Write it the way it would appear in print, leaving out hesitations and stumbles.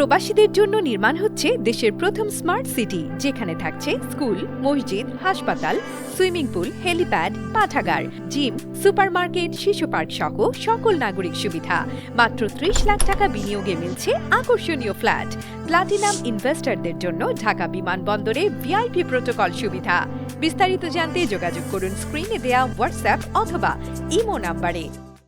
প্রবাসীদের জন্য নির্মাণ হচ্ছে দেশের প্রথম স্মার্ট সিটি, যেখানে থাকছে স্কুল, মসজিদ, হাসপাতাল, সুইমিং পুল, হেলিপ্যাড, পাঠাগার, জিম, সুপারমার্কেট, শিশু পার্ক সহ সকল নাগরিক সুবিধা। মাত্র ৩০ লাখ টাকা বিনিয়োগে মিলছে আকর্ষণীয় ফ্ল্যাট। প্লাটিনাম ইনভেস্টরদের জন্য ঢাকা বিমানবন্দরে ভিআইপি প্রোটোকল সুবিধা। বিস্তারিত জানতে যোগাযোগ করুন স্ক্রিনে দেয়া হোয়াটসঅ্যাপ অথবা ইমো নাম্বারে।